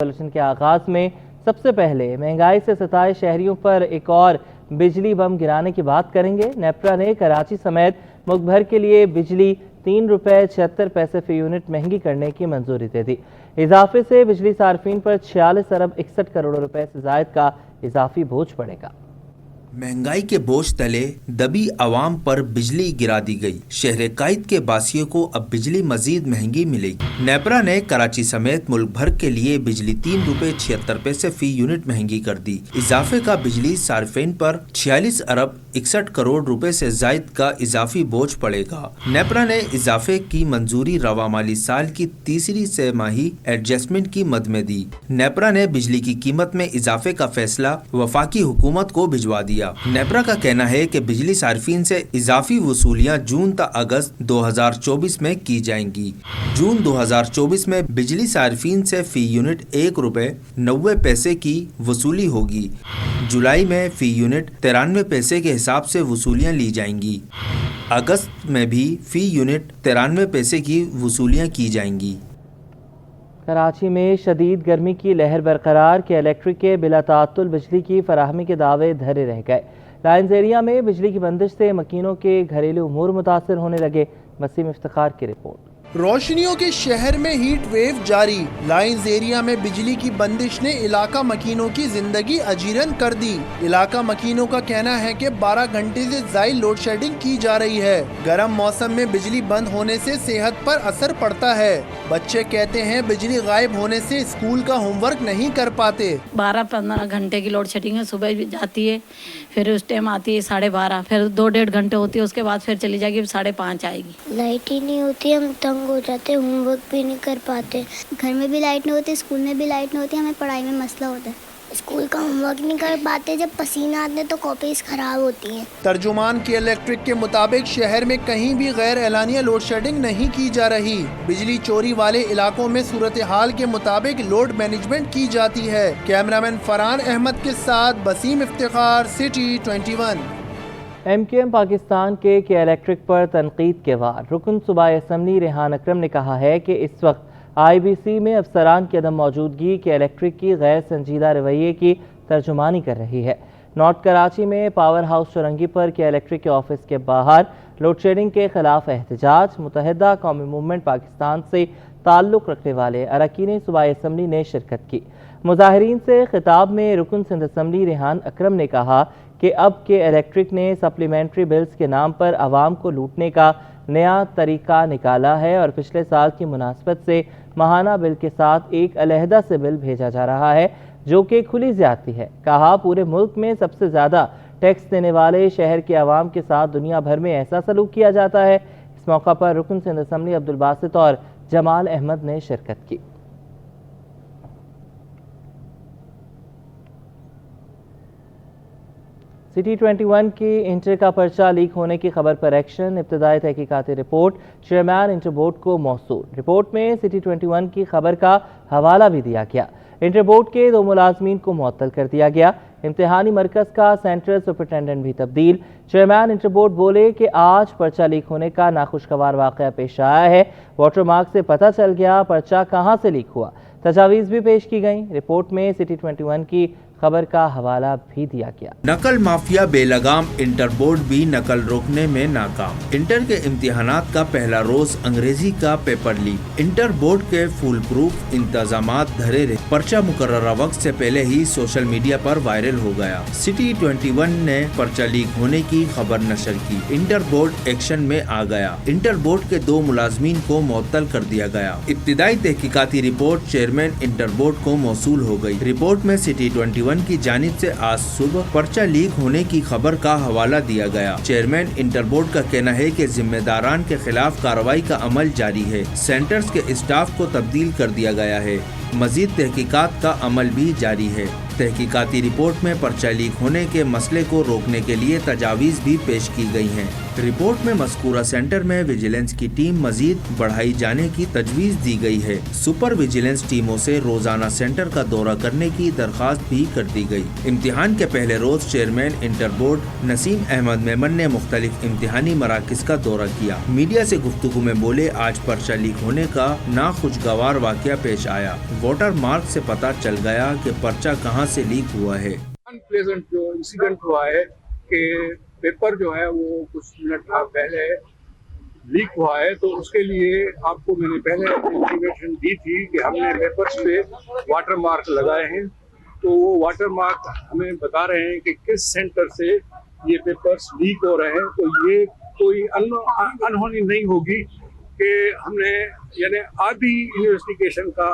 Bulletin के आगाज में सबसे पहले महंगाई से सताए शहरियों पर एक और बिजली बम गिराने की बात करेंगे। नेपरा ने कराची समेत मुल्क भर के लिए बिजली ₹3.76 फी यूनिट महंगी करने की मंजूरी दे दी। इजाफे से बिजली सार्फिन पर 46 अरब 61 करोड़ रुपए से जायद का इजाफी बोझ पड़ेगा। महंगाई के बोझ तले दबी आवाम पर बिजली गिरा दी गई। शहर कायद के बासियों को अब बिजली मजीद महंगी मिलेगी। नेपरा ने कराची समेत मुल्क भर के लिए बिजली ₹3.76 फी यूनिट महंगी कर दी। इजाफे का बिजली सार्फिन पर 46 अरब 61 करोड़ रुपए से जायद का इजाफी बोझ पड़ेगा। नेपरा ने इजाफे की मंजूरी रवा माली साल की तीसरी तिमाही एडजस्टमेंट की मद में दी। नेपरा ने बिजली की कीमत में इजाफे का फैसला वफाकी हुकूमत को भिजवा दिया। नेपरा का कहना है कि बिजली सार्फिन से इजाफी वसूलियां जून ta अगस्त 2024 में की जाएंगी। जून 2024 में बिजली सार्फिन से फी यूनिट ₹1.90 की वसूली होगी। जुलाई में फी यूनिट 93 पैसे के हिसाब से वसूलियां ली जाएंगी। अगस्त में भी फी यूनिट 93 पैसे की वसूलियां की जाएंगी। कराची में शदीद गर्मी की लहर बरकरार के इलेक्ट्रिक के बिला ताअत्तुल बिजली की फराहमी के दावे धरे रह गए। लाइन्स एरिया में बिजली की बंदिश से मकीनों के घरेलू उमूर मुतासर होने लगे। वसीम इफ्तिखार की रिपोर्ट। रोशनियों के शहर में हीट वेव जारी। लाइन्स एरिया में बिजली की बंदिश ने इलाका मकीनों की जिंदगी अजीरन कर दी। इलाका मकीनों का कहना है कि 12 घंटे से ज़ायद लोड शेडिंग की जा रही है। गर्म मौसम में बिजली बंद होने से सेहत पर असर पड़ता है। बच्चे कहते हैं बिजली गायब होने से स्कूल का होमवर्क नहीं कर पाते। 12-15 घंटे की लोड शेडिंग है। सुबह भी जाती है, फिर उस टाइम आती है 12:30, फिर 2-1.5 घंटे होती है, उसके बाद फिर चली जाएगी, 5:30 आएगी। लाइट ही नहीं होती, हम तंग हो जाते, होमवर्क भी नहीं कर पाते। घर में भी लाइट नहीं होती, स्कूल में भी लाइट नहीं होती, हमें पढ़ाई में मसला होता है। स्कूल का होमवर्क नहीं कर पाते, जब पसीना आते तो कॉपीज खराब होती हैं। तर्जुमान की इलेक्ट्रिक के मुताबिक शहर में कहीं भी गैर एलानिया लोड शेडिंग नहीं की जा रही। बिजली चोरी वाले इलाकों में सूरत हाल के मुताबिक लोड मैनेजमेंट की जाती है। कैमरामैन फरहान अहमद के साथ वसीम इफ्तिखार, सिटी 21। MKM पाकिस्तान के इलेक्ट्रिक पर तनकीद के बाद रुकन सूबाई असम्बली रेहान अकरम ने कहा है कि इस वक्त IBC में अफसरान की अदम मौजूदगी के इलेक्ट्रिक की गैर संजीदा रवैये की तर्जुमानी कर रही है। नॉर्थ कराची में पावर हाउस चौरंगी पर के इलेक्ट्रिक के ऑफिस के बाहर लोड शेडिंग के खिलाफ एहतजाज। मुतहदा कौमी मूवमेंट पाकिस्तान से ताल्लुक़ रखने वाले अरकान सूबाई असम्बली ने शिरकत की। मुजाहिरीन से खिताब में रुकन सिंध असम्बली रेहान अकरम ने कहा कि अब के इलेक्ट्रिक ने सप्लीमेंट्री बिल्स के नाम पर आवाम को लूटने का नया तरीका निकाला है और पिछले साल की मुनासबत से माहाना बिल के साथ एक अलहदा से बिल भेजा जा रहा है जो कि खुली ज्यादती है। कहा पूरे मुल्क में सबसे ज़्यादा टैक्स देने वाले शहर के आवाम के साथ दुनिया भर में ऐसा सलूक किया जाता है। इस मौका पर रुकन सिंध असम्बली अब्दुल बासित और जमाल अहमद ने शिरकत की। सिटी 21 की इंटर का पर्चा लीक होने की खबर पर एक्शन। इब्तदाई तहकीकाती रिपोर्ट चेयरमैन इंटर बोर्ड को मौसूल। रिपोर्ट में सिटी 21 की खबर का हवाला भी दिया गया। इंटर बोर्ड के 2 मुलाजमीन को मुअत्तल कर दिया गया। इम्तिहानी मरकज का सेंट्रल सुपरिटेंडेंट भी तब्दील। चेयरमैन इंटर बोर्ड बोले कि आज पर्चा लीक होने का नाखुशगवार वाक़या पेश आया है। वाटर मार्क से पता चल गया पर्चा कहां से लीक हुआ। तजावीज़ भी पेश की गई। रिपोर्ट में सिटी 21 की खबर का हवाला भी दिया गया। नकल माफिया बेलगाम, इंटर बोर्ड भी नकल रोकने में नाकाम। इंटर के इम्तिहानात का पहला रोज अंग्रेजी का पेपर लीक। इंटर बोर्ड के फुल प्रूफ इंतजामात धरे रहे। पर्चा मुकर्ररा वक्त से पहले ही सोशल मीडिया पर वायरल हो गया। सिटी 21 ने पर्चा लीक होने की खबर नशर की। इंटर बोर्ड एक्शन में आ गया। इंटर बोर्ड के 2 मुलाजमीन को मुअत्तल कर दिया गया। इब्तिदाई तहकीकाती रिपोर्ट चेयरमैन इंटर बोर्ड को मौसूल हो गई। रिपोर्ट में सिटी 21 की जानिब से आज सुबह पर्चा लीक होने की खबर का हवाला दिया गया। चेयरमैन इंटर बोर्ड का कहना है कि जिम्मेदारान के खिलाफ कार्रवाई का अमल जारी है। सेंटर्स के स्टाफ को तब्दील कर दिया गया है। मजीद तहकीकात का अमल भी जारी है। तहकीकाती रिपोर्ट में पर्चा लीक होने के मसले को रोकने के लिए तजावीज़ भी पेश की गई हैं। रिपोर्ट में मज़कूरा सेंटर में विजिलेंस की टीम मजीद बढ़ाई जाने की तजवीज़ दी गई है। सुपर विजिलेंस टीमों से रोजाना सेंटर का दौरा करने की दरख्वास्त भी कर दी गई। इम्तिहान के पहले रोज chairman inter board Naseem Ahmed Memon ने मुख्तलिफ इम्तिहानी मराकिज़ का दौरा किया। मीडिया से गुफ्तगू में बोले, आज पर्चा लीक होने का नाखुशगवार वाक़या पेश आया। वोटर मार्क से पता चल गया कि पर्चा कहां से लीक हुआ है। अनप्लेजेंट जो इंसिडेंट हुआ है कि पेपर जो है वो कुछ मिनट पहले लीक हुआ है, तो उसके लिए आपको मैंने पहले इंफॉर्मेशन दी थी कि हमने पेपर्स पे वाटर मार्क लगाए हैं। तो वो वाटर मार्क हमें बता रहे हैं कि किस सेंटर से ये पेपर्स लीक हो रहे हैं। तो ये कोई अनहोनी नहीं होगी कि हमने यानी आधी इन्वेस्टिगेशन का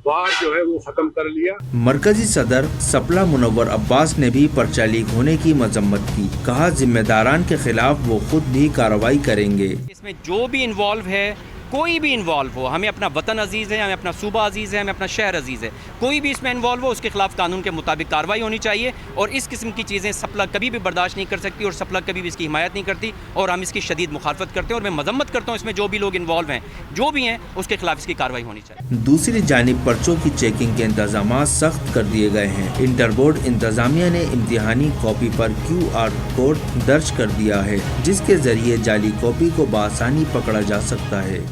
वार जो है वो खत्म कर लिया। मरकजी सदर सपला मुनव्वर अब्बास ने भी पर्चा लीक होने की मजम्मत की। कहा, जिम्मेदारान के खिलाफ वो खुद भी कार्रवाई करेंगे। इसमें जो भी इन्वॉल्व है, कोई भी इन्वॉल्व हो, हमें अपना वतन अजीज़ है, हमें अपना सूबा अजीज़ है, हमें अपना शहर अजीज़ है, कोई भी इसमें इन्वॉल्व हो उसके खिलाफ कानून के मुताबिक कार्रवाई होनी चाहिए। और इस किस्म की चीज़ें सपला कभी भी बर्दाश्त नहीं कर सकती और सपला कभी भी इसकी हिमायत नहीं करती और हम इसकी शदीद मुखालफत करते हैं। और मैं मजम्मत करता हूँ इसमें जो भी लोग इन्वॉल्व हैं, जो भी हैं, उसके खिलाफ इसकी कार्रवाई होनी चाहिए। दूसरी जानिब पर्चों की चेकिंग के इंतजाम सख्त कर दिए गए हैं। इंटर बोर्ड इंतजामिया ने इम्तिहानी कॉपी पर QR कोड दर्ज कर दिया है, जिसके जरिए जाली कॉपी को बआसानी पकड़ा जा सकता है।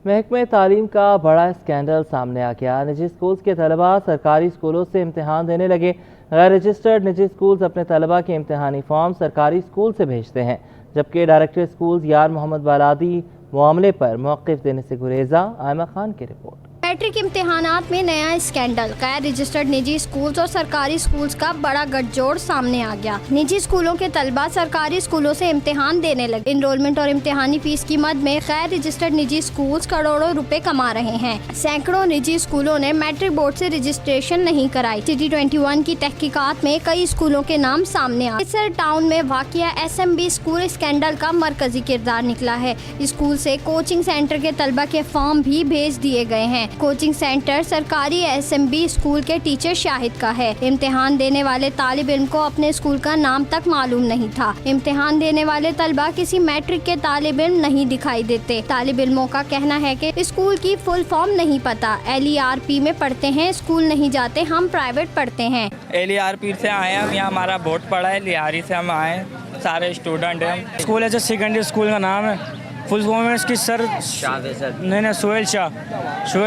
महकमे तालीम का बड़ा स्कैंडल सामने आ गया। निजी स्कूल्स के तलबा सरकारी स्कूलों से इम्तिहान देने लगे। गैर रजिस्टर्ड निजी स्कूल्स अपने तलबा के इम्तिहानी फॉर्म सरकारी स्कूल से भेजते हैं, जबकि डायरेक्टर स्कूल्स यार मोहम्मद बालादी मामले पर मौक़िफ़ देने से गुरेजा। आयमा खान की रिपोर्ट। मैट्रिक इम्तिहानात में नया स्कैंडल, गैर रजिस्टर्ड निजी स्कूल्स और सरकारी स्कूल्स का बड़ा गठजोड़ सामने आ गया। निजी स्कूलों के तलबा सरकारी स्कूलों से इम्तिहान देने लगे। इनरोलमेंट और इम्तिहानी फीस की मद में गैर रजिस्टर्ड निजी स्कूल्स करोड़ों रुपए कमा रहे हैं। सैकड़ों निजी स्कूलों ने मैट्रिक बोर्ड से रजिस्ट्रेशन नहीं कराई। सिटी 21 की तहकीकात में कई स्कूलों के नाम सामने आए। अमृतसर टाउन में वाक़िया SMB स्कूल स्कैंडल का मरकजी किरदार निकला है। स्कूल से कोचिंग सेंटर के तलबा के फॉर्म भी भेज दिए गए हैं। कोचिंग सेंटर सरकारी SMB स्कूल के टीचर शाहिद का है। इम्तिहान देने वाले तालिब इल्म को अपने स्कूल का नाम तक मालूम नहीं था। इम्तिहान देने वाले तलबा किसी मैट्रिक के तालिब इल्म नहीं दिखाई देते। तालिब इल्मों का कहना है कि स्कूल की फुल फॉर्म नहीं पता, LERP में पढ़ते हैं, स्कूल नहीं जाते, हम प्राइवेट पढ़ते हैं। LERP से आए हम, यहाँ हमारा बोर्ड पड़ा है, लियारी से हम आए, सारे स्टूडेंट हैं। स्कूल है जो सेकेंडरी स्कूल का नाम है, फुल फॉर्म है इसकी सर नहीं Sohail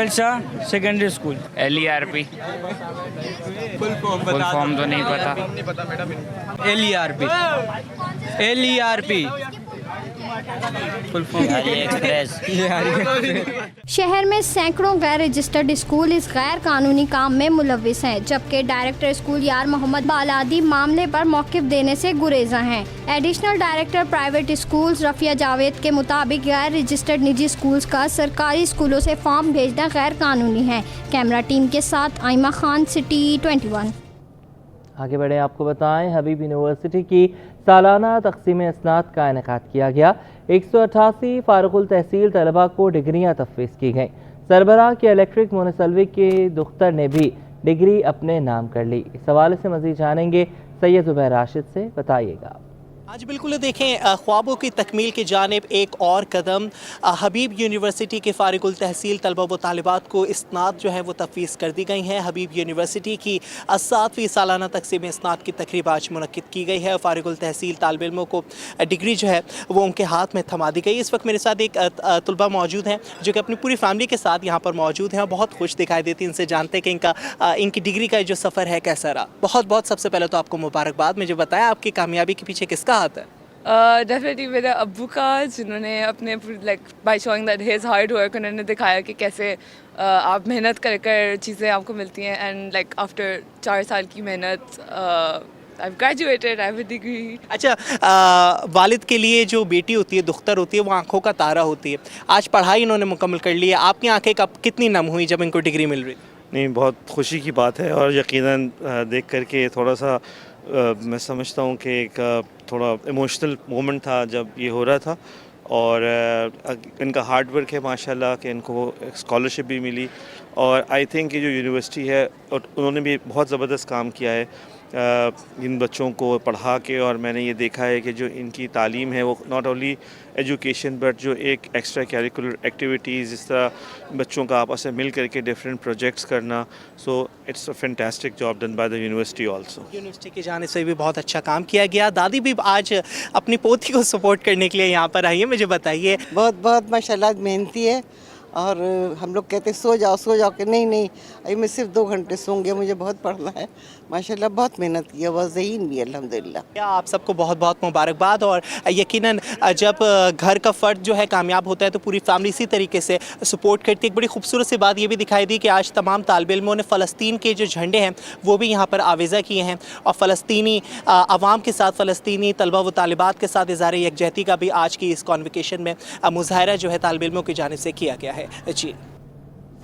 Shah secondary school. LERP full form तो नहीं पता। LERP full form express. शहर में सैकड़ों गैर रजिस्टर्ड स्कूल इस गैर कानूनी काम में मुलविस हैं, जबकि डायरेक्टर स्कूल यार मोहम्मद बालादी मामले पर मौक़िफ़ देने से गुरेजा हैं। Additional director private schools Rafia Javed के मुताबिक गैर रजिस्टर्ड निजी स्कूल्स का सरकारी स्कूलों से फॉर्म भेजना गैर कानूनी है। कैमरा टीम के साथ आयमा खान, सिटी 21। आगे बढ़े, आपको बताएं, हबीब यूनिवर्सिटी की सालाना तक़सीम इस्नाद का इनेकाद किया गया। 188 फारुकुल तहसील तलबा को डिग्रियाँ तफ़वीज़ की गईं। सरबराह के इलेक्ट्रिक मुनसलवी के दुख्तर ने भी डिग्री अपने नाम कर ली। इस हवाले से मज़ीद जानेंगे सैयद ज़ुबैर राशिद से, बताइएगा। आज बिल्कुल देखें, ख्वाबों की तकमील की जानिब एक और कदम। हबीब यूनिवर्सिटी के फारिकुल तहसील तलबा व तालिबात को इस्नाद जो है वो तफ़वीज़ कर दी गई हैं। हबीब यूनिवर्सिटी की 7वीं सालाना तक़सीम इस्नाद की तकरीब आज मुनक्किद की गई है। फारिकुल तहसील तालिब इल्मों को डिग्री जो है वो उनके हाथ में थमा दी गई। इस वक्त मेरे साथ एक तलबा मौजूद हैं जो कि अपनी पूरी फैमिली के साथ यहाँ पर मौजूद हैं और बहुत खुश दिखाई देती हैं। इनसे जानते हैं कि इनकी डिग्री का जो सफ़र है कैसा रहा। बहुत सबसे पहले तो आपको मुबारकबाद। मुझे बताया आपकी कामयाबी के पीछे किसका हाथ है? डेफिनेटली मेरे अब्बू का, जिन्होंने अपने by showing that his hard work उन्होंने दिखाया कि कैसे आप मेहनत कर चीज़ें आपको मिलती हैं। एंड आफ्टर 4 साल की मेहनत I've graduated, I have a degree. अच्छा, वालिद के लिए जो बेटी होती है, दुख्तर होती है, वो आंखों का तारा होती है। आज पढ़ाई इन्होंने मुकम्मल कर ली है, आपकी आंखें कब कितनी नम हुई जब इनको डिग्री मिल रही? नहीं, बहुत खुशी की बात है और यकीनन देख करके थोड़ा सा मैं समझता हूँ कि एक थोड़ा इमोशनल मोमेंट था जब ये हो रहा था। और इनका हार्ड वर्क है माशाल्लाह कि इनको स्कॉलरशिप भी मिली اور آئی تھنک کہ جو یونیورسٹی ہے انہوں نے بھی بہت زبردست کام کیا ہے ان بچوں کو پڑھا کے، اور میں نے یہ دیکھا ہے کہ جو ان کی تعلیم ہے وہ ناٹ اونلی ایجوکیشن بٹ جو ایک ایکسٹرا کیریکولر ایکٹیویٹیز، جس طرح بچوں کا آپس میں مل کر کے ڈفرینٹ پروجیکٹس کرنا، so it's a fantastic job done by the university also. University کی جانب سے بھی بہت اچھا کام کیا گیا. دادی بھی آج اپنی پوتی کو سپورٹ کرنے کے لیے یہاں پر آئی ہے. مجھے بتائیے. بہت بہت ماشاءاللہ محنتی ہے، اور ہم لوگ کہتے سو جاؤ کہ نہیں ابھی میں صرف 2 گھنٹے سوں گے، مجھے بہت پڑھنا ہے. ماشاءاللہ بہت محنت کی ہے، وہ ذہین بھی ہے الحمدللہ. آپ سب کو بہت بہت مبارکباد. اور یقیناً جب گھر کا فرد جو ہے کامیاب ہوتا ہے تو پوری فیملی اسی طریقے سے سپورٹ کرتی ہے. ایک بڑی خوبصورت سی بات یہ بھی دکھائی دی کہ آج تمام طالب علموں نے فلسطین کے جو جھنڈے ہیں وہ بھی یہاں پر آویزہ کیے ہیں، اور فلسطینی عوام کے ساتھ، فلسطینی طلبہ و طالبات کے ساتھ اظہار یکجہتی کا بھی آج کی اس کانوکیشن میں مظاہرہ جو ہے طالب علموں کی جانب سے کیا گیا ہے. جی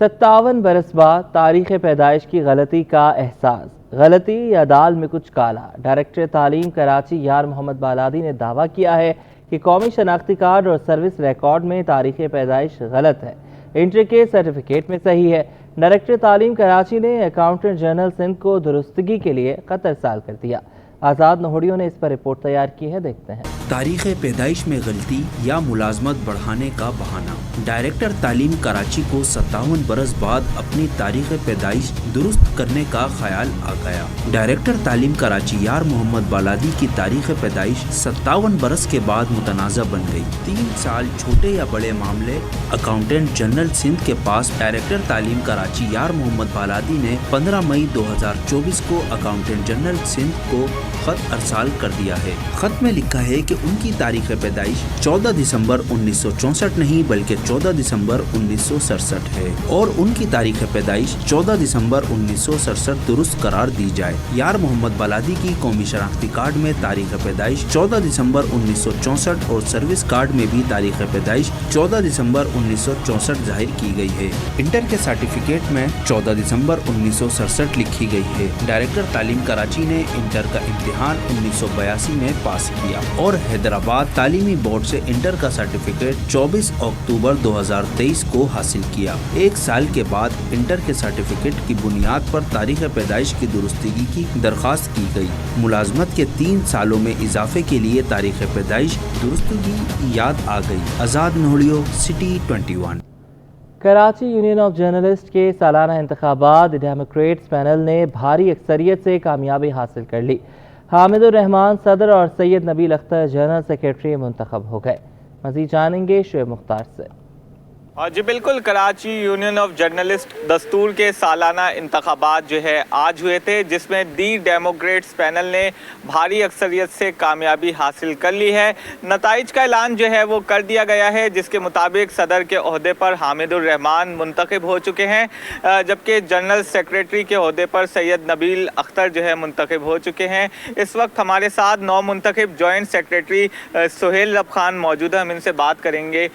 57 برس بعد تاریخ پیدائش کی غلطی کا احساس، غلطی یا دال میں کچھ کالا. ڈائریکٹر تعلیم کراچی یار محمد بالادی نے دعویٰ کیا ہے کہ قومی شناختی کارڈ اور سروس ریکارڈ میں تاریخ پیدائش غلط ہے، انٹر کے سرٹیفکیٹ میں صحیح ہے. ڈائریکٹر تعلیم کراچی نے اکاؤنٹنٹ جنرل سندھ کو درستگی کے لیے خط ارسال کر دیا. آزاد نہوڑیوں نے اس پر رپورٹ تیار کی ہے، دیکھتے ہیں. تاریخ پیدائش میں غلطی یا ملازمت بڑھانے کا بہانہ. ڈائریکٹر تعلیم کراچی کو 57 برس بعد اپنی تاریخ پیدائش درست کرنے کا خیال آ گیا. ڈائریکٹر تعلیم کراچی یار محمد بالادی کی تاریخ پیدائش 57 برس کے بعد متنازع بن گئی. 3 سال چھوٹے یا بڑے معاملے اکاؤنٹنٹ جنرل سندھ کے پاس ڈائریکٹر تعلیم کراچی یار محمد بالادی نے 15 مئی 2024 کو اکاؤنٹنٹ جنرل سندھ کو خط ارسال کر دیا ہے. خط میں لکھا ہے کہ ان کی تاریخ پیدائش 14 دسمبر 1964 نہیں بلکہ 14 دسمبر 1967 ہے، اور ان کی تاریخ پیدائش 14 دسمبر 1967 درست قرار دی جائے. یار محمد بالادی کی قومی شناختی کارڈ میں تاریخ پیدائش 14 دسمبر 1964 اور سروس کارڈ میں بھی تاریخ پیدائش 14 دسمبر 1964 ظاہر کی گئی ہے. انٹر کے سرٹیفکیٹ میں 14 دسمبر 1967 لکھی گئی ہے. ڈائریکٹر تعلیم کراچی نے انٹر کا امتحان 1982 میں پاس کیا اور حیدرآباد تعلیمی بورڈ سے انٹر کا سرٹیفکیٹ 24 اکتوبر 2023 کو حاصل کیا. 1 سال کے بعد انٹر کے سرٹیفکیٹ کی بنیاد پر تاریخ پیدائش کی درستگی کی درخواست کی گئی. ملازمت کے 3 سالوں میں اضافے کے لیے تاریخ پیدائش درستگی یاد آ گئی. آزاد نہوڑیوں، city 21. Karachi union of journalist کے سالانہ انتخابات ڈیموکریٹس پینل نے بھاری اکثریت سے کامیابی حاصل کر لی. حامد الرحمان صدر اور سید نبیل اختر جنرل سیکریٹری منتخب ہو گئے. مزید جانیں گے شعیب مختار سے. جی بالکل، کراچی یونین آف جرنلسٹ دستور کے سالانہ انتخابات جو ہے آج ہوئے تھے، جس میں دی ڈیموکریٹس پینل نے بھاری اکثریت سے کامیابی حاصل کر لی ہے. نتائج کا اعلان جو ہے وہ کر دیا گیا ہے، جس کے مطابق صدر کے عہدے پر حامد الرحمان منتخب ہو چکے ہیں، جبکہ جنرل سیکریٹری کے عہدے پر سید نبیل اختر جو ہے منتخب ہو چکے ہیں. اس وقت ہمارے ساتھ نو منتخب جوائنٹ سیکریٹری سہیل لب خان موجود ہیں، ہم ان سے بات کریں گے.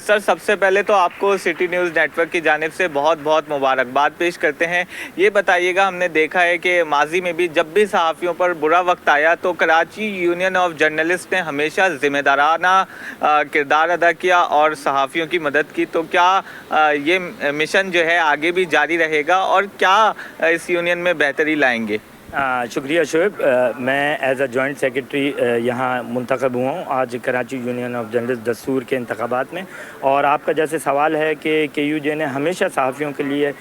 سر، سب سے پہلے تو آپ کو سٹی نیوز نیٹ ورک کی جانب سے بہت بہت مبارکباد پیش کرتے ہیں. یہ بتائیے گا، ہم نے دیکھا ہے کہ ماضی میں بھی جب بھی صحافیوں پر برا وقت آیا تو کراچی یونین آف جرنلسٹ نے ہمیشہ ذمہ دارانہ کردار ادا کیا اور صحافیوں کی مدد کی. تو کیا یہ مشن جو ہے آگے بھی جاری رہے گا اور کیا اس یونین میں بہتری لائیں گے؟ شکریہ شعیب. میں ایز اے جوائنٹ سیکرٹری یہاں منتخب ہوا ہوں آج کراچی یونین آف جرنلسٹ دستور کے انتخابات میں. اور آپ کا جیسے سوال ہے کہ KUJ نے ہمیشہ صحافیوں کے لیے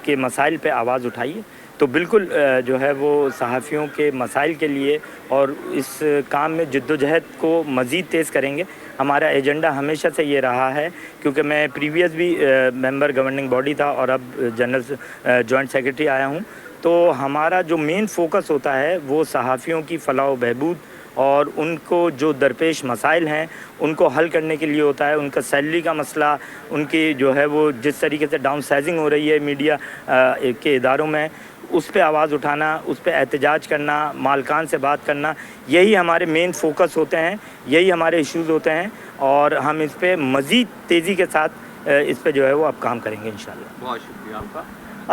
کے مسائل پہ آواز اٹھائی ہے، تو بالکل جو ہے وہ صحافیوں کے مسائل کے لیے اور اس کام میں جد و جہد کو مزید تیز کریں گے. ہمارا ایجنڈا ہمیشہ سے یہ رہا ہے، کیونکہ میں پریویس بھی ممبر گورننگ باڈی تھا اور اب جنرل جوائنٹ سیکرٹری آیا ہوں. تو ہمارا جو مین فوکس ہوتا ہے وہ صحافیوں کی فلاح و بہبود اور ان کو جو درپیش مسائل ہیں ان کو حل کرنے کے لیے ہوتا ہے. ان کا سیلری کا مسئلہ، ان کی جو ہے وہ جس طریقے سے ڈاؤن سائزنگ ہو رہی ہے میڈیا کے اداروں میں، اس پہ آواز اٹھانا، اس پہ احتجاج کرنا، مالکان سے بات کرنا، یہی ہمارے مین فوکس ہوتے ہیں، یہی ہمارے ایشوز ہوتے ہیں، اور ہم اس پہ مزید تیزی کے ساتھ اس پہ جو ہے وہ اب کام کریں گے انشاءاللہ. بہت شکریہ آپ کا.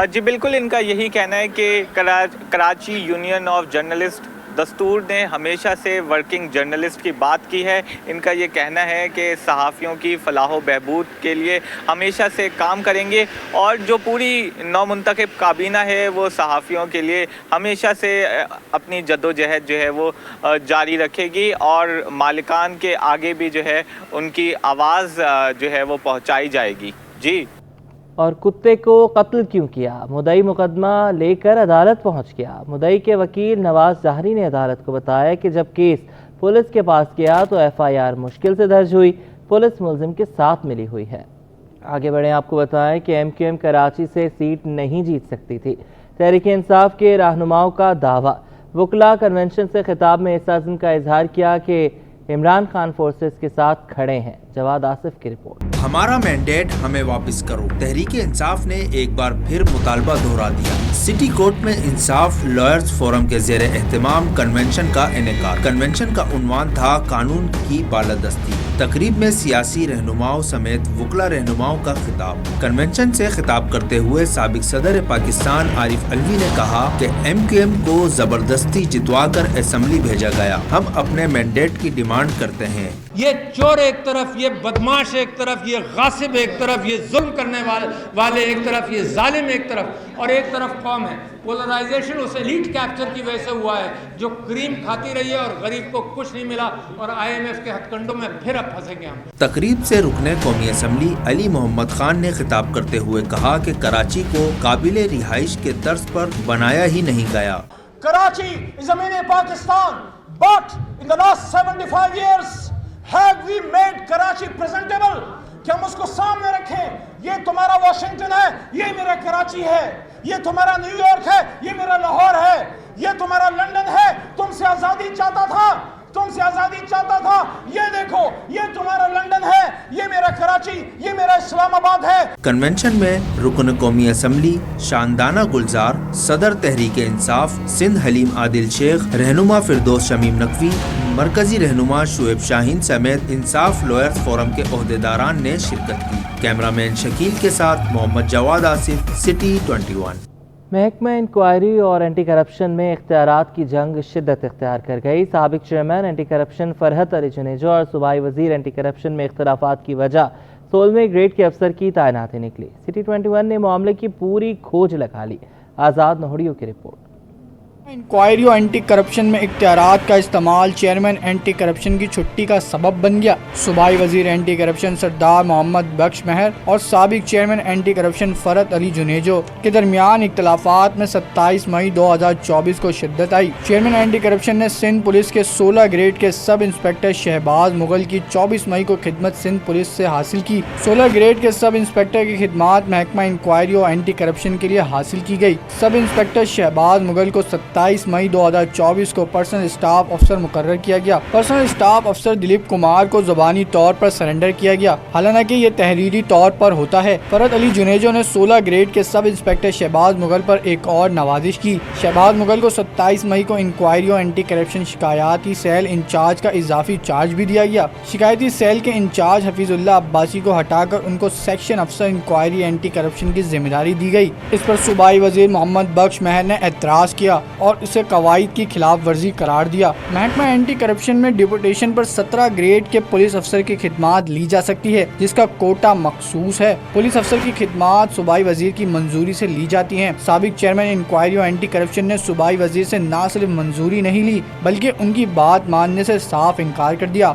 جی بالکل، ان کا یہی کہنا ہے کہ کراچی یونین آف جرنلسٹ دستور نے ہمیشہ سے ورکنگ جرنلسٹ کی بات کی ہے. ان کا یہ کہنا ہے کہ صحافیوں کی فلاح و بہبود کے لیے ہمیشہ سے کام کریں گے اور جو پوری نومنتخب کابینہ ہے وہ صحافیوں کے لیے ہمیشہ سے اپنی جدوجہد جو ہے وہ جاری رکھے گی اور مالکان کے آگے بھی جو ہے ان کی آواز جو ہے وہ پہنچائی جائے گی. جی. اور کتے کو قتل کیوں کیا؟ مدعی مقدمہ لے کر عدالت پہنچ گیا. مدعی کے وکیل نواز ظاہری نے عدالت کو بتایا کہ جب کیس پولیس کے پاس گیا تو FIR مشکل سے درج ہوئی. پولیس ملزم کے ساتھ ملی ہوئی ہے. آگے بڑھیں، آپ کو بتائیں کہ MQM کراچی سے سیٹ نہیں جیت سکتی تھی. تحریک انصاف کے رہنماؤں کا دعویٰ. وکلاء کنونشن سے خطاب میں اس عزم کا اظہار کیا کہ عمران خان فورسز کے ساتھ کھڑے ہیں. جواد آصف کی رپورٹ. ہمارا مینڈیٹ ہمیں واپس کرو. تحریک انصاف نے ایک بار پھر مطالبہ دہرا دیا. سٹی کورٹ میں انصاف لائرز فورم کے زیر اہتمام کنونشن کا انعقاد. کنونشن کا عنوان تھا قانون کی بالادستی. تقریب میں سیاسی رہنماؤں سمیت وکلاء رہنماؤں کا خطاب. کنونشن سے خطاب کرتے ہوئے سابق صدر پاکستان عارف علوی نے کہا کہ MQM کو زبردستی جتوا کر اسمبلی بھیجا گیا. ہم اپنے مینڈیٹ کی ڈیمانڈ کرتے ہیں. یہ چور ایک طرف، یہ بدماش ایک طرف، یہ غاصب ایک طرف، یہ ظلم کرنے والے ایک طرف، یہ ظالم ایک طرف اور ایک طرف قوم ہے. پولرائزیشن اس ایلیٹ کیپچر کی وجہ سے ہوا ہے جو کریم کھاتی رہی ہے اور غریب کو کچھ نہیں ملا اور IMF کے ہتھ کنڈوں میں پھر اب پھنسیں گے ہم. تقریب سے رکن قومی اسمبلی علی محمد خان نے خطاب کرتے ہوئے کہا کہ کراچی کو قابل رہائش کے طرز پر بنایا ہی نہیں گیا. کراچی زمین Pakistan but in the last 75 years have we made Karachi presentable کہ ہم اس کو سامنے رکھیں. یہ تمہارا واشنگٹن ہے، یہ میرا کراچی ہے. یہ تمہارا نیو یارک ہے، یہ میرا لاہور ہے. یہ تمہارا لندن ہے، تم سے آزادی چاہتا تھا، تم سے آزادی چاہتا تھا. یہ دیکھو، یہ تمہارا لندن ہے، یہ میرا کراچی، یہ میرا اسلام آباد ہے. کنونشن میں رکن قومی اسمبلی شاندانہ گلزار، صدر تحریک انصاف سندھ حلیم عادل شیخ، رہنما فردوس شمیم نقوی، مرکزی رہنما شعیب شاہین سمیت انصاف لائرز فورم کے عہدیداران نے شرکت کی. کیمرہ مین شکیل کے ساتھ محمد جواد آصف، سٹی 21. محکمہ انکوائری اور اینٹی کرپشن میں اختیارات کی جنگ شدت اختیار کر گئی. سابق چیئرمین اینٹی کرپشن فرحت علی جنیجو اور صوبائی وزیر اینٹی کرپشن میں اختلافات کی وجہ 16ویں گریڈ کے افسر کی تعیناتی نکلی. سٹی 21 نے معاملے کی پوری کھوج لگا لی. آزاد نہوڑیوں کی رپورٹ. انکوائری اور اینٹی کرپشن میں اختیارات کا استعمال چیئرمین اینٹی کرپشن کی چھٹی کا سبب بن گیا. صوبائی وزیر اینٹی کرپشن سردار محمد بخش مہر اور سابق چیئرمین اینٹی کرپشن فرحت علی جنیجو کے درمیان اختلافات میں 27 مئی 2024 کو شدت آئی. چیئرمین اینٹی کرپشن نے سندھ پولیس کے 16 گریڈ کے سب انسپکٹر شہباز مغل کی 24 مئی کو خدمت سندھ پولیس سے حاصل کی. 16 گریڈ کے سب انسپکٹر کی خدمات محکمہ انکوائری اور اینٹی کرپشن کے لیے حاصل کی گئی. سب انسپکٹر شہباز مغل کو 27 مئی 2024 کو پرسنل اسٹاف افسر مقرر کیا گیا. پرسنل اسٹاف افسر دلیپ کمار کو زبانی طور پر سرنڈر کیا گیا، حالانکہ یہ تحریری طور پر ہوتا ہے. فرحت علی جنیجو نے 16 گریڈ کے سب انسپکٹر شہباز مغل پر ایک اور نوازش کی. شہباز مغل کو 27 مئی کو انکوائری اور اینٹی کرپشن شکایاتی سیل انچارج کا اضافی چارج بھی دیا گیا. شکایتی سیل کے انچارج حفیظ اللہ عباسی کو ہٹا کر ان کو سیکشن افسر انکوائری اینٹی کرپشن کی ذمہ داری دی گئی. اس پر صوبائی وزیر محمد بخش مہر نے اعتراض کیا اور اسے قواعد کی خلاف ورزی قرار دیا. محکمہ اینٹی کرپشن میں ڈپوٹیشن پر 17 گریڈ کے پولیس افسر کی خدمات لی جا سکتی ہے جس کا کوٹا مخصوص ہے. پولیس افسر کی خدمات صوبائی وزیر کی منظوری سے لی جاتی ہیں. سابق چیئرمین انکوائری اور اینٹی کرپشن نے صوبائی وزیر سے نہ صرف منظوری نہیں لی بلکہ ان کی بات ماننے سے صاف انکار کر دیا.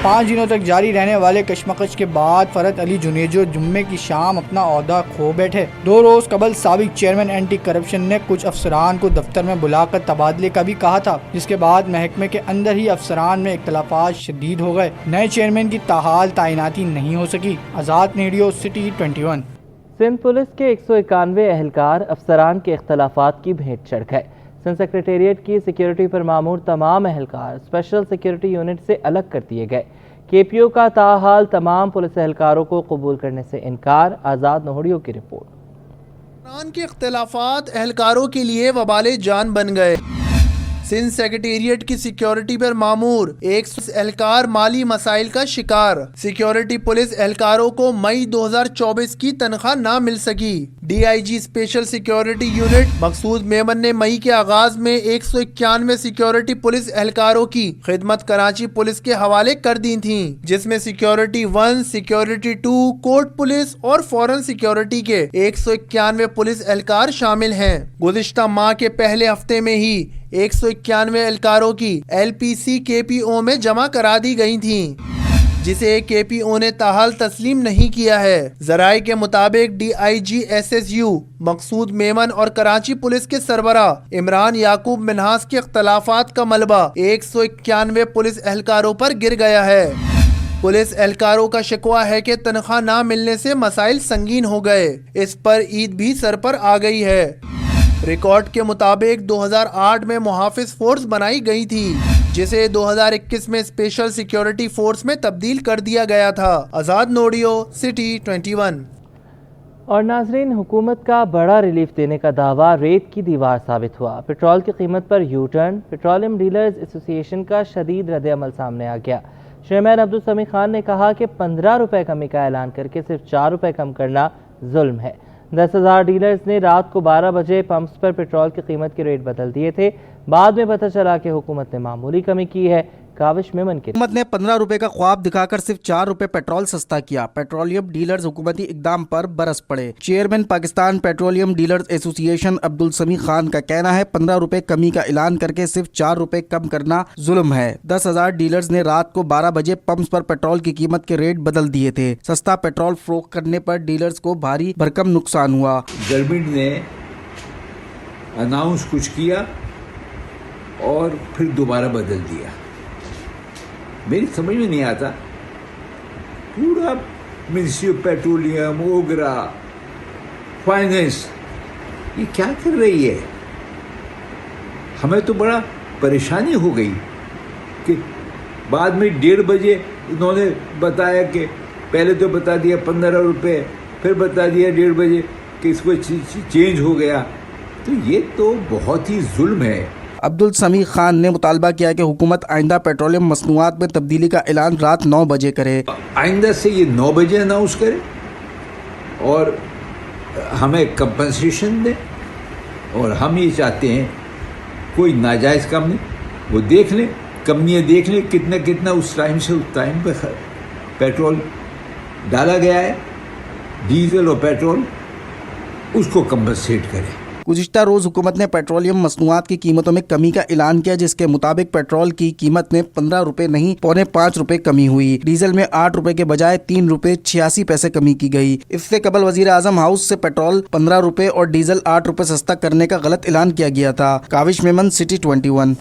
5 دنوں تک جاری رہنے والے کشمکش کے بعد فرحت علی جنیجو جمعے کی شام اپنا عہدہ کھو بیٹھے. 2 روز قبل سابق چیئرمین اینٹی کرپشن نے کچھ افسران کو دفتر میں بلا کر تبادلے کا بھی کہا تھا، جس کے بعد محکمے کے اندر ہی افسران میں اختلافات شدید ہو گئے. نئے چیئرمین کی تاحال تعیناتی نہیں ہو سکی. آزاد نیڈیو، سٹی 21. سندھ پولیس کے 191 اہلکار افسران کے اختلافات کی بھیٹ چڑھ گئے. سندھ سیکریٹریٹ کی سیکیورٹی پر مامور تمام اہلکار اسپیشل سیکیورٹی یونٹ سے الگ کر دیے گئے. KPO کا تاحال تمام پولیس اہلکاروں کو قبول کرنے سے انکار. آزاد نہوڑیوں کی رپورٹ. افسران کے اختلافات اہلکاروں کے لیے وبال جان بن گئے. सिंध सेक्रेटेरिएट की सिक्योरिटी पर मामूर 100 एहलकार माली मसाइल का शिकार। सिक्योरिटी पुलिस एहलकारों को मई 2024 की तनख्वाह ना मिल सकी। DIG स्पेशल सिक्योरिटी यूनिट मकसूद मेमन ने मई के आगाज में 191 सिक्योरिटी पुलिस एहलकारों की खिदमत कराची पुलिस के हवाले कर दी थी, जिसमें सिक्योरिटी 1, सिक्योरिटी 2, कोर्ट पुलिस और फॉरेन सिक्योरिटी के 191 पुलिस एहलकार शामिल हैं। गुज़िश्ता माह के पहले हफ्ते में ही 191 एहलकारों की LPC KPO में जमा करा दी गई थी, जिसे KPO ने ताहाल तस्लीम नहीं किया है। ज़राए के मुताबिक DIG SSU मकसूद मेमन और कराची पुलिस के सरबरा इमरान याकूब मिन्हास के इख्तलाफात का मलबा 191 पुलिस एहलकारों पर गिर गया है। पुलिस एहलकारों का शिकवा है कि तनख्वाह ना मिलने से मसाइल संगीन हो गए। इस पर ईद भी सर पर आ गई है। रिकॉर्ड के मुताबिक 2008 में मुहाफिज फोर्स बनाई गई थी, जिसे 2021 में स्पेशल सिक्योरिटी फोर्स में तब्दील कर दिया गया था। आज़ाद नोडियो, सिटी 21। और नाजरीन, हुकूमत का बड़ा रिलीफ देने का दावा रेत की दीवार साबित हुआ। पेट्रोल की कीमत पर U turn, petroleum dealers association का शदीद रद्द-ए-अमल सामने आ गया। चेयरमैन अब्दुल समी खान ने कहा कि 15 रुपए कमी का ऐलान करके सिर्फ 4 रुपए कम करना जुल्म है। 10,000 डीलर्स ने रात को 12 बजे पंप्स पर पेट्रोल की कीमत के रेट बदल दिए थे। बाद में पता चला कि हुकूमत ने मामूली कमी की है। काविश मेमन की हुकूमत ने 15 रुपए का ख्वाब दिखाकर सिर्फ 4 रुपए पेट्रोल सस्ता किया। पेट्रोलियम डीलर्स हुकूमती इकदाम पर बरस पड़े। Chairman Pakistan petroleum dealers association Abdul समी खान का कहना है 15 रुपए कमी का ऐलान करके सिर्फ 4 रुपए कम करना जुल्म है। 10,000 डीलर्स ने रात को 12 बजे पंप्स पर पेट्रोल की कीमत के रेट बदल दिए थे। सस्ता पेट्रोल फरोख्त करने पर डीलर्स को भारी भरकम नुकसान हुआ। गवर्नमेंट ने अनाउंस कुछ किया और फिर दोबारा बदल दिया। मेरी समझ में नहीं आता, पूरा ministry of petroleum, OGRA, finance, ये क्या कर रही है? हमें तो बड़ा परेशानी हो गई कि बाद में 1:30 बजे इन्होंने बताया कि पहले तो बता दिया 15 रुपये, फिर बता दिया 1:30 बजे कि इसको चेंज हो गया। तो ये तो बहुत ही जुल्म है। अब्दुल समी खान ने मुतालबा किया कि हुकूमत आइंदा पेट्रोलियम मसनूआत में तब्दीली का ऐलान रात 9 बजे करे। आइंदा से ये 9 बजे अनाउंस करे और हमें कंपनसेशन दे। और हम ये चाहते हैं कोई नाजायज़ काम नहीं, वो देख लें, कंपनियाँ देख लें कितना कितना उस टाइम से उस टाइम पर पेट्रोल डाला गया है, डीजल और पेट्रोल, उसको कंपनसेट करें। गुज़िश्ता रोज़ हुकूमत ने पेट्रोलियम मसनूआत की कीमतों में कमी का ऐलान किया, जिसके मुताबिक पेट्रोल की कीमत में 15 रुपए नहीं 4.25 रुपए कमी हुई। डीजल में 8 रुपए के बजाय 3 रुपए 86 पैसे कमी की गई। इससे कबल वज़ीर आज़म हाउस से पेट्रोल 15 रुपए और डीजल 8 रुपए सस्ता करने का गलत ऐलान किया गया था। काविश मेमन, सिटी 21।